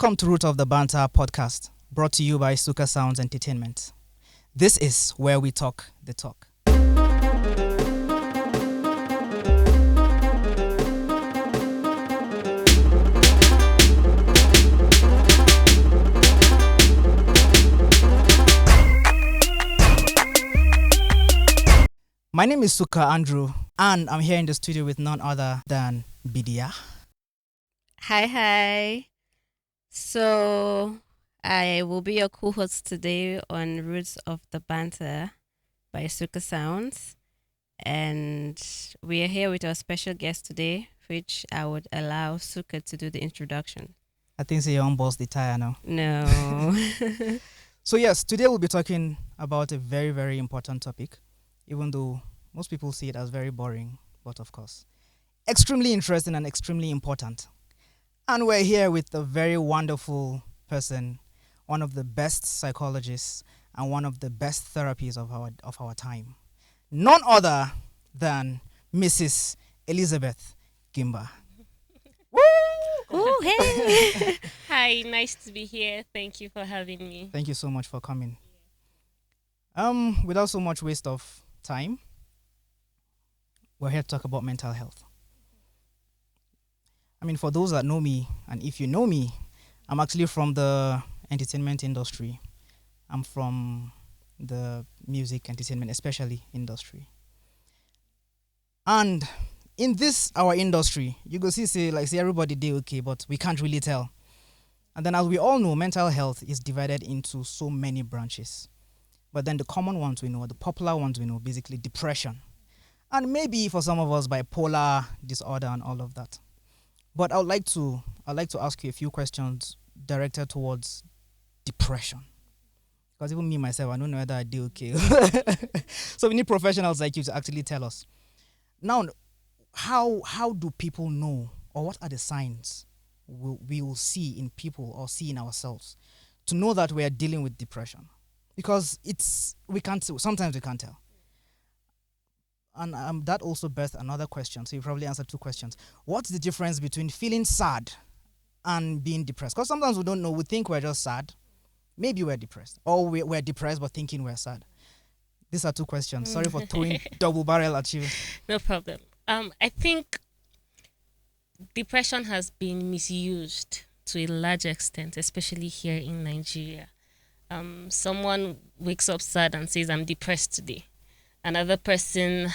Welcome to Roots of the Banter podcast, brought to you by SukaSounds Entertainment. This is where we talk the talk. My name is Suka Andrew, and I'm here in the studio with none other than Bidia. Hi. So I will be your co-host today on Roots of the Banter by SukaSounds. And we are here with our special guest today, which I would allow Suka to do the introduction. I think you're on boss the tire now. No. So yes, today we'll be talking about a very, very important topic, even though most people see it as very boring, but of course, extremely interesting and extremely important. And we're here with a very wonderful person, one of the best psychologists and one of the best therapies of our time. None other than Mrs. Elizabeth Gimba. Ooh, hey. Hi, nice to be here. Thank you for having me. Thank you so much for coming. Without so much waste of time, we're here to talk about mental health. I mean, for those that know me, and if you know me, I'm actually from the entertainment industry. I'm from the music entertainment, especially industry. And in this our industry, you go see everybody do okay, but we can't really tell. And then as we all know, mental health is divided into so many branches. But then the common ones we know, the popular ones we know, basically depression. And maybe for some of us, bipolar disorder and all of that. But I'd like to ask you a few questions directed towards depression. Because even me myself, I don't know whether I do okay. So we need professionals like you to actually tell us. Now, how do people know, or what are the signs we will see in people or see in ourselves to know that we are dealing with depression? Because sometimes we can't tell. And that also birthed another question. So you probably answered two questions. What's the difference between feeling sad and being depressed? Because sometimes we don't know. We think we're just sad. Maybe we're depressed. Or we're depressed but thinking we're sad. These are two questions. Sorry for throwing double barrel at you. No problem. I think depression has been misused to a large extent, especially here in Nigeria. Someone wakes up sad and says, "I'm depressed today." Another person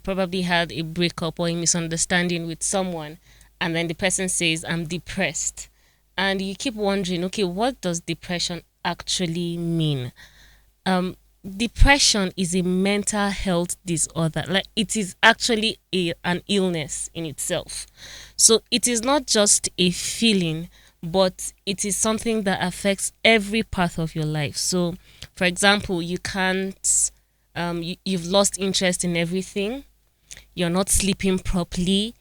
probably had a breakup or a misunderstanding with someone, and then the person says, "I'm depressed." And you keep wondering, okay, what does depression actually mean? Depression is a mental health disorder. Like, it is actually an illness in itself. So it is not just a feeling, but it is something that affects every part of your life. So, for example, you can't, you've lost interest in everything. You're not sleeping properly.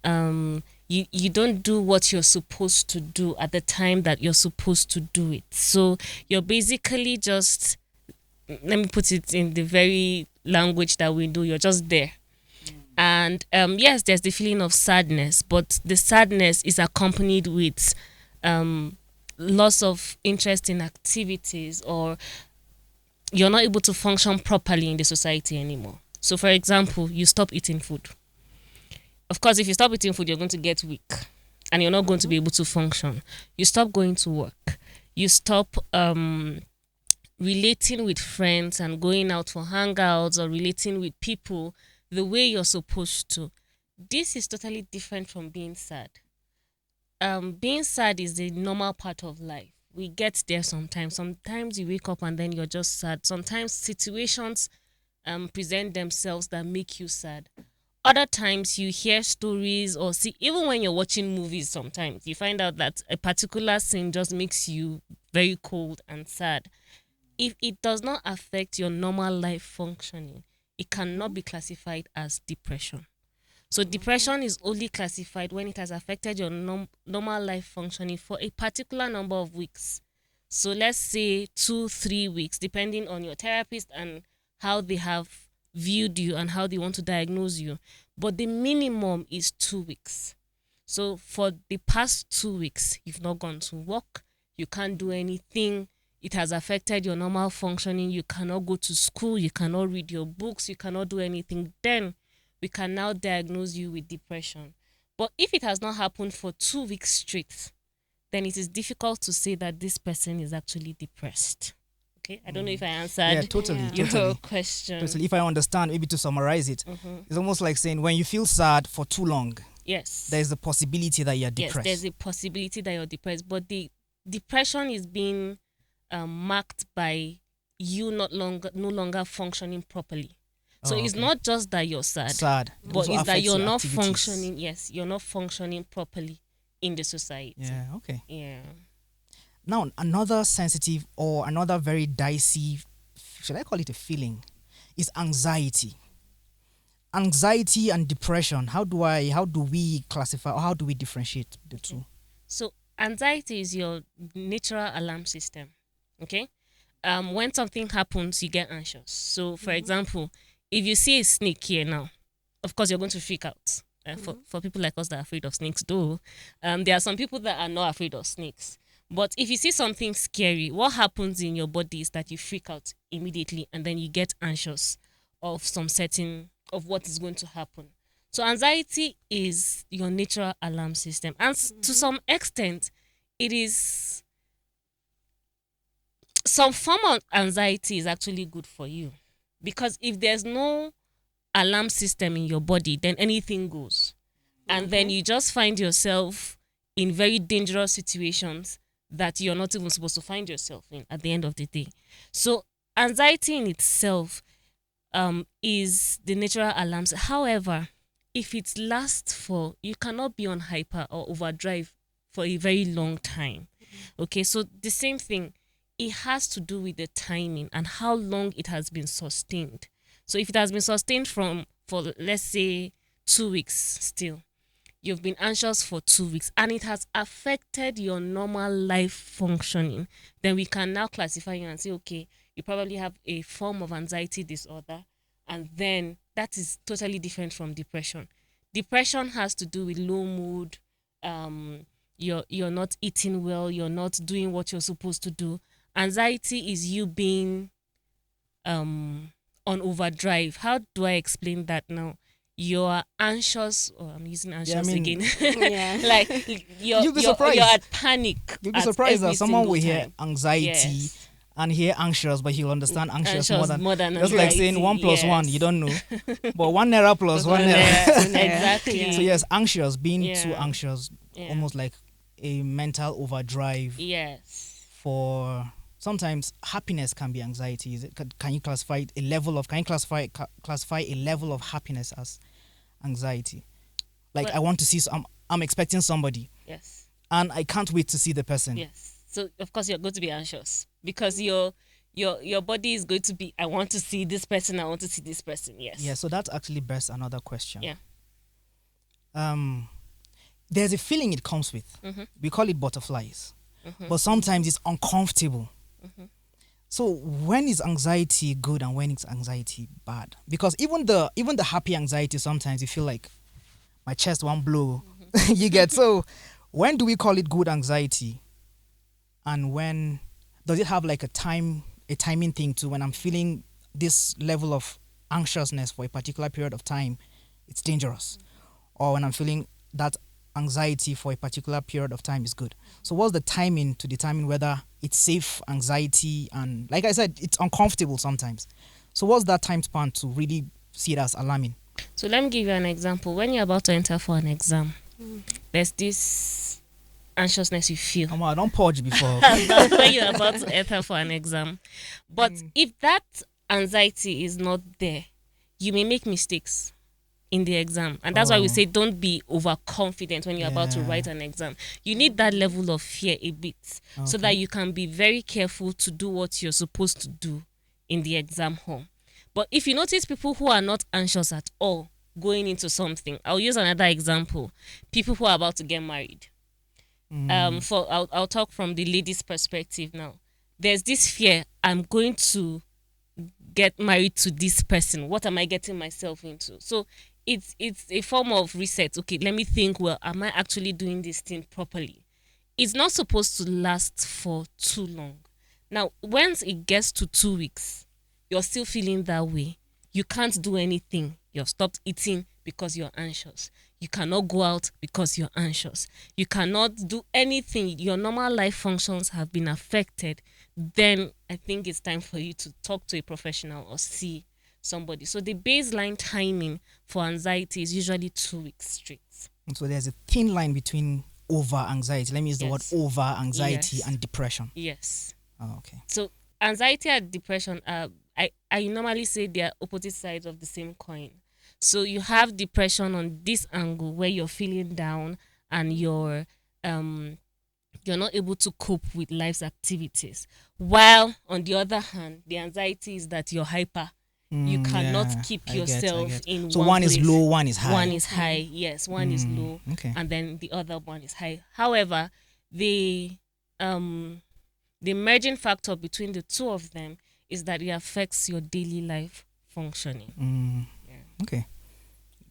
You don't do what you're supposed to do at the time that you're supposed to do it. So you're basically just, let me put it in the very language that we do, you're just there. And yes, there's the feeling of sadness, but the sadness is accompanied with loss of interest in activities, or you're not able to function properly in the society anymore. So, for example, you stop eating food. Of course, if you stop eating food, you're going to get weak and you're not going to be able to function. You stop going to work. You stop relating with friends and going out for hangouts or relating with people the way you're supposed to. This is totally different from being sad. Being sad is the normal part of life. We get there sometimes. Sometimes you wake up and then you're just sad. Sometimes situations present themselves that make you sad. Other times you hear stories or see, even when you're watching movies, sometimes you find out that a particular scene just makes you very cold and sad. If it does not affect your normal life functioning, it cannot be classified as depression. So depression is only classified when it has affected your normal life functioning for a particular number of weeks. So let's say 2-3 weeks, depending on your therapist and how they have viewed you and how they want to diagnose you. But the minimum is 2 weeks. So for the past 2 weeks, you've not gone to work, you can't do anything. It has affected your normal functioning. You cannot go to school, you cannot read your books, you cannot do anything. Then we can now diagnose you with depression. But if it has not happened for 2 weeks straight, then it is difficult to say that this person is actually depressed. Okay, I don't know if I answered Yeah, totally, Yeah. your totally. question. Totally. If I understand, maybe to summarize it, it's almost like saying when you feel sad for too long, Yes. there's a possibility that you're Yes, depressed. there's a possibility that you're depressed, but the depression is being marked by you no longer functioning properly. So Oh, it's okay. not just that you're sad, Sad. but Also it's that affects you're your not activities. functioning. Yes, you're not functioning properly in the society. Yeah, okay. Yeah. Now, another sensitive or another very dicey, should I call it a feeling, is anxiety. Anxiety and depression. How do we classify or how do we differentiate the two? So anxiety is your natural alarm system. Okay. When something happens, you get anxious. So, for example, if you see a snake here now, of course you're going to freak out. For people like us that are afraid of snakes, though, there are some people that are not afraid of snakes. But if you see something scary, what happens in your body is that you freak out immediately, and then you get anxious of of what is going to happen. So anxiety is your natural alarm system, and to some extent, it is some form of anxiety is actually good for you, because if there's no alarm system in your body, then anything goes, and then you just find yourself in very dangerous situations that you're not even supposed to find yourself in at the end of the day. So anxiety in itself is the natural alarms. However, if it lasts for, you cannot be on hyper or overdrive for a very long time. Okay, so the same thing, it has to do with the timing and how long it has been sustained. So if it has been sustained for let's say 2 weeks still, you've been anxious for 2 weeks and it has affected your normal life functioning, then we can now classify you and say, okay, you probably have a form of anxiety disorder, and then that is totally different from depression. Depression has to do with low mood, you're not eating well, you're not doing what you're supposed to do. Anxiety is you being on overdrive. How do I explain that now? You're anxious, or I'm using anxious again. Yeah. Like You'll be surprised. you're at panic. You'll be at surprised that every someone will single hear time. anxiety Yes. and hear anxious, but he'll understand anxious, Anxious more than anxiety. just like saying 1 + 1, yes. you don't know. But 1 naira plus 1 naira. Yeah, Yeah. exactly. So yes, anxious, being Yeah. too anxious, Yeah. almost like a mental overdrive. Yes. For sometimes happiness can be anxiety. Can you classify a level of classify a level of happiness as anxiety? Like, But- I want to see I'm expecting somebody Yes. and I can't wait to see the person. Yes. So of course you're going to be anxious because your body is going to be, I want to see this person, I want to see this person. Yes. Yeah, so that actually begs another question. Yeah. There's a feeling it comes with. Mm-hmm. We call it butterflies. But sometimes it's uncomfortable. So when is anxiety good and when is anxiety bad? Because even the happy anxiety, sometimes you feel like my chest won't blow. You get, so when do we call it good anxiety? And when does it have like a timing thing too? When I'm feeling this level of anxiousness for a particular period of time, it's dangerous. Or when I'm feeling that anxiety for a particular period of time is good. So what's the timing to determine whether it's safe anxiety? And like I said, it's uncomfortable sometimes. So what's that time span to really see it as alarming? So let me give you an example. When you're about to enter for an exam, there's this anxiousness you feel. Come on, don't purge before. That's when you're about to enter for an exam. But if that anxiety is not there, you may make mistakes in the exam. And that's why we say don't be overconfident when you're about to Yeah. write an exam. You need that level of fear a bit so that you can be very careful to do what you're supposed to do in the exam hall. But if you notice people who are not anxious at all going into something, I'll use another example. People who are about to get married. I'll talk from the lady's perspective now. There's this fear, I'm going to get married to this person. What am I getting myself into? So it's a form of reset. Okay, let me think, well, am I actually doing this thing properly? It's not supposed to last for too long. Now, once it gets to 2 weeks, you're still feeling that way. You can't do anything. You've stopped eating because you're anxious. You cannot go out because you're anxious. You cannot do anything. Your normal life functions have been affected. Then I think it's time for you to talk to a professional or see somebody. So the baseline timing for anxiety is usually 2 weeks straight. And so there's a thin line between over anxiety. Let me use the word Yes. over anxiety Yes. and depression. Yes. Oh, okay. So anxiety and depression, I normally say they are opposite sides of the same coin. So you have depression on this angle where you're feeling down and you're not able to cope with life's activities. While on the other hand, the anxiety is that you're hyper. You cannot Yeah, keep I get, yourself in so one one place. is low, one is high. One is high, yes, one is low, Okay. and then the other one is high. However, the merging factor between the two of them is that it affects your daily life functioning. Okay.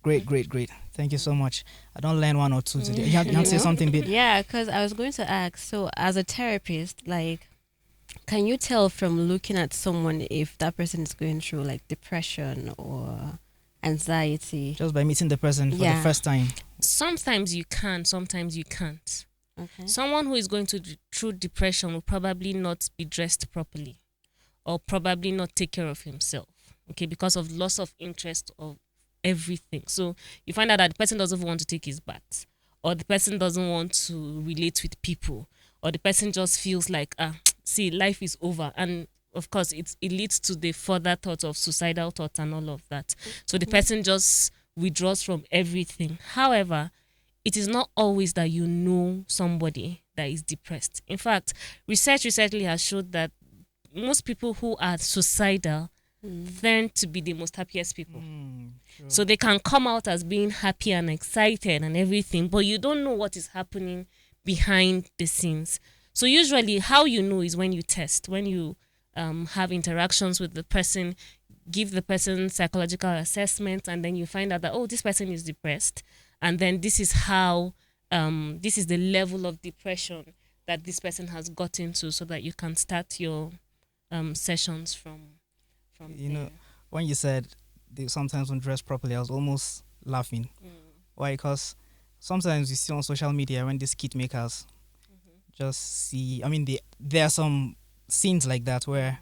Great. Thank you so much. I don't learn one or two today. You have to say something big. Yeah, because I was going to ask, so as a therapist, like, can you tell from looking at someone if that person is going through like depression or anxiety? Just by meeting the person for the Yeah. first time. Sometimes you can, sometimes you can't. Okay. Someone who is going through depression will probably not be dressed properly or probably not take care of himself, okay, because of loss of interest of everything. So you find out that the person doesn't want to take his bath, or the person doesn't want to relate with people, or the person just feels like, see, life is over. And of course, it leads to the further thoughts of suicidal thoughts and all of that. So the person just withdraws from everything. However, it is not always that you know somebody that is depressed. In fact, research recently has showed that most people who are suicidal tend to be the most happiest people. So they can come out as being happy and excited and everything, but you don't know what is happening behind the scenes. So usually how you know is when you test, when you have interactions with the person, give the person psychological assessment, and then you find out that, oh, this person is depressed. And then this is how, this is the level of depression that this person has got into, so that you can start your sessions from You there. know, when you said they sometimes don't dress properly, I was almost laughing. Why? Because sometimes you see on social media when these kit makers just see, I mean, there are some scenes like that where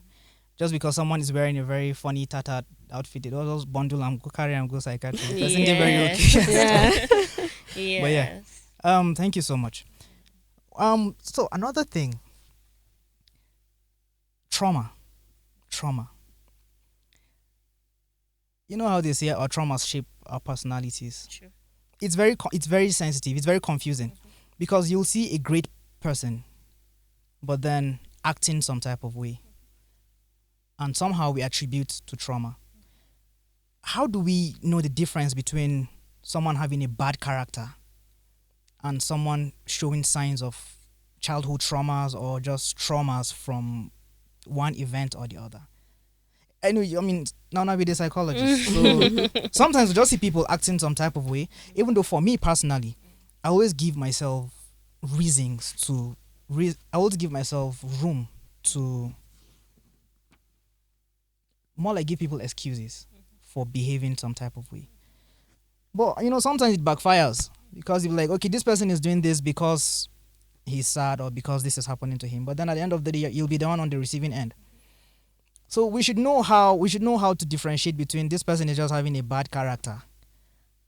just because someone is wearing a very funny tattered outfit, they all just bundle and go carry and go psychiatry. The person did very okay. Yeah. But yeah. Thank you so much. So another thing, trauma. You know how they say our traumas shape our personalities. Sure. It's very sensitive. It's very confusing because you'll see a great person, but then acting some type of way, and somehow we attribute to trauma. How do we know the difference between someone having a bad character and someone showing signs of childhood traumas or just traumas from one event or the other? Anyway, I mean, now I be the psychologist. So sometimes we just see people acting some type of way, even though for me personally, I always give myself reasons to, I always give myself room to, more like give people excuses for behaving some type of way. But, you know, sometimes it backfires because you're like, okay, this person is doing this because he's sad or because this is happening to him. But then at the end of the day, you'll be the one on the receiving end. So we should know how to differentiate between this person is just having a bad character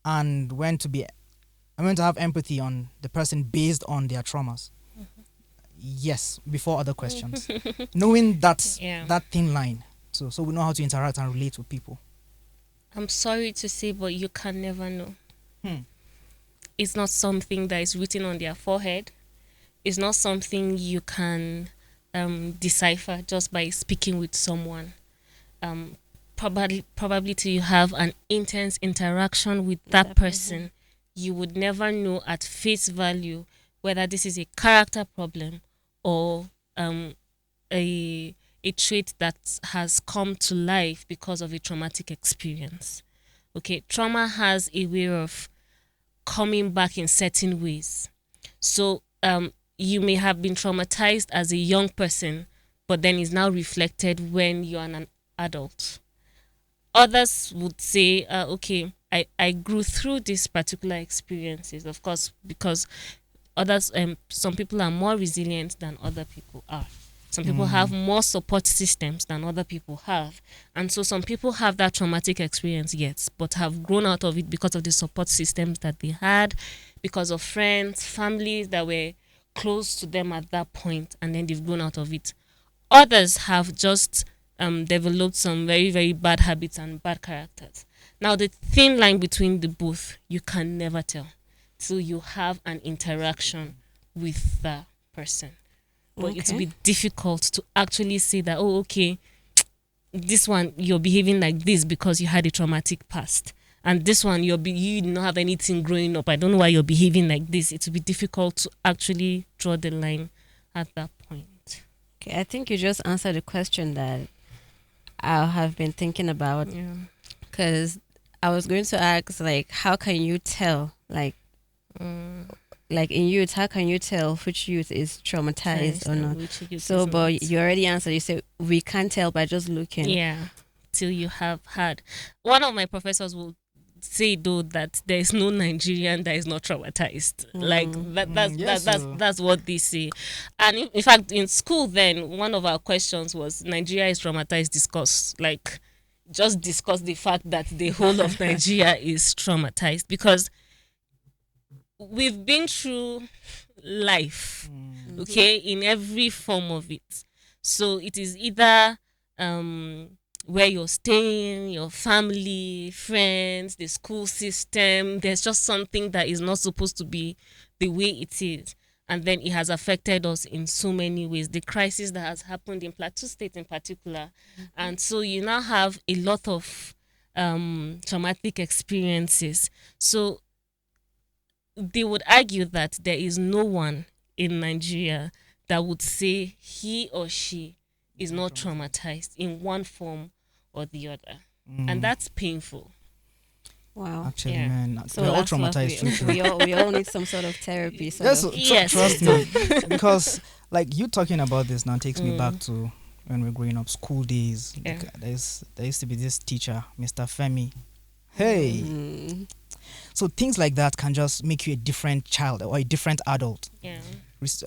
and when to have empathy on the person based on their traumas. Yes, before other questions. Knowing that thin line. So we know how to interact and relate with people. I'm sorry to say, but you can never know. It's not something that is written on their forehead. It's not something you can decipher just by speaking with someone. Probably till you have an intense interaction with that person, you would never know at face value whether this is a character problem or a trait that has come to life because of a traumatic experience. Okay, trauma has a way of coming back in certain ways. So you may have been traumatized as a young person, but then is now reflected when you're an adult. Others would say, okay, I grew through these particular experiences, of course, because others, some people are more resilient than other people are. Some people have more support systems than other people have. And so some people have that traumatic experience, yes, but have grown out of it because of the support systems that they had, because of friends, families that were close to them at that point, and then they've grown out of it. Others have just developed some very, very bad habits and bad characters. Now, the thin line between the both, you can never tell till you have an interaction with the person. But it will be difficult to actually say that, oh, okay, this one, you're behaving like this because you had a traumatic past. And this one, you did not have anything growing up. I don't know why you're behaving like this. It will be difficult to actually draw the line at that point. Okay, I think you just answered the question that I have been thinking about. Yeah. Because I was going to ask, like, how can you tell, like in youth, how can you tell which youth is traumatized or not? So, but you already answered. You said we can't tell by just looking. Yeah, till you have had. One of my professors will say though that there is no Nigerian that is not traumatized. Like that's what they say. And in fact, in school, then one of our questions was Nigeria is traumatized. Discuss, like, just discuss the fact that the whole of Nigeria is traumatized, because we've been through life, okay, in every form of it. So it is either where you're staying, your family, friends, the school system. There's just something that is not supposed to be the way it is. And then it has affected us in so many ways. The crisis that has happened in Plateau State in particular. And so you now have a lot of traumatic experiences. So they would argue that there is no one in Nigeria that would say he or she is not traumatized in one form or the other. And that's painful. Wow. Actually, Yeah. man, So we're all that's traumatized. we all need some sort of therapy. Yes, Yes. trust me. Because, like, you talking about this now takes me back to when we were growing up, school days. Yeah. There used to be this teacher, Mr. Femi. Hey. So things like that can just make you a different child or a different adult. Yeah.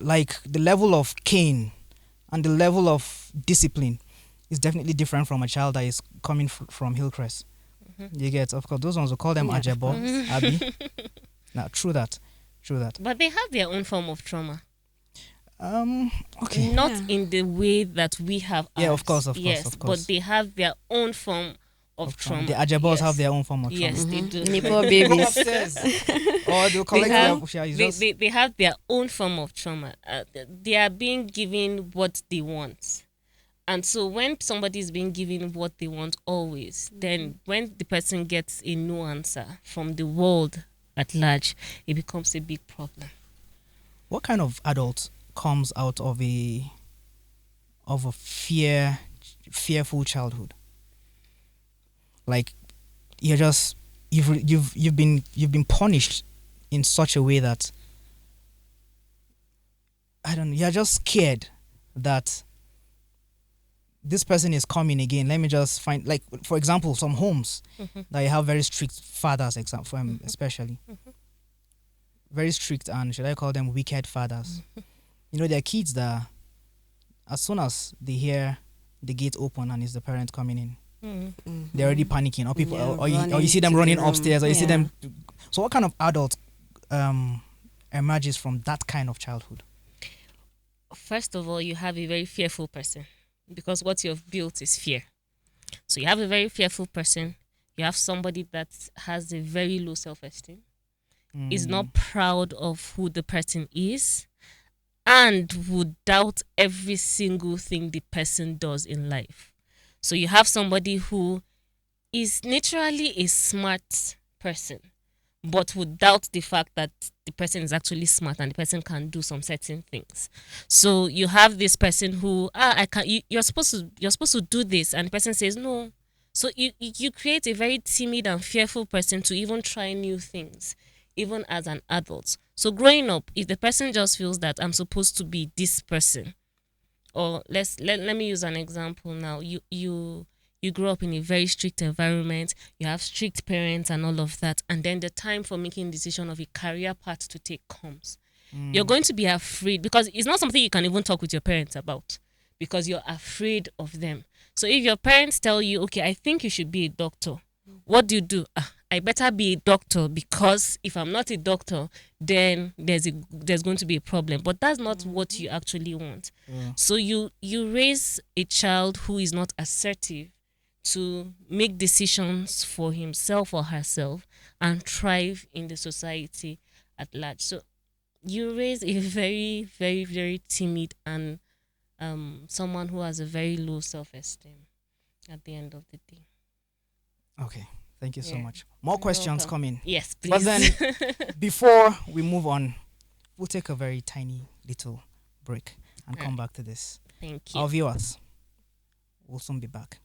Like, the level of cane and the level of discipline is definitely different from a child that is coming from Hillcrest. You get, of course, those ones we call them Ajebo, Abi. Now, true that. But they have their own form of trauma. Okay. Not in the way that we have ours. Yeah, of course. But they have their own form of trauma. The Ajebos have their own form of trauma. Yes, they do. Nipple Go babies. upstairs. Or they'll collect They have their own form of trauma. They are being given what they want. And so when somebody is being given what they want always, then when the person gets a no answer from the world at large, it becomes a big problem. What kind of adult comes out of a fearful childhood? Like, you've been punished in such a way that, I don't know, you're just scared that this person is coming again. Let me just find, like, for example, some homes that you have very strict fathers, especially. Very strict, and should I call them wicked fathers? You know, there are kids that, as soon as they hear the gate open and it's the parent coming in, they're already panicking, or people, or you see them running upstairs, or you see them. So, what kind of adult emerges from that kind of childhood? First of all, you have a very fearful person, because what you've built is fear. So you have a very fearful person. You have somebody that has a very low self-esteem, is not proud of who the person is, and would doubt every single thing the person does in life. So you have somebody who is naturally a smart person, but would doubt the fact that the person is actually smart and the person can do some certain things. So you have this person who, you're supposed to do this, and the person says, no, So you create a very timid and fearful person to even try new things, even as an adult. So growing up, if the person just feels that I'm supposed to be this person, or let me use an example now. You grow up in a very strict environment, you have strict parents and all of that, and then the time for making decision of a career path to take comes. You're going to be afraid because it's not something you can even talk with your parents about because you're afraid of them. So if your parents tell you, okay, I think you should be a doctor, what do you do? I better be a doctor because if I'm not a doctor, then there's going to be a problem. But that's not what you actually want. Yeah. So you raise a child who is not assertive to make decisions for himself or herself and thrive in the society at large. So you raise a very, very, very timid and someone who has a very low self-esteem at the end of the day. Okay. Thank you so Yeah. much. More questions welcome. coming. Yes, please. But then, before we move on, we'll take a very tiny little break and come back to this. Thank you. Our viewers will soon be back.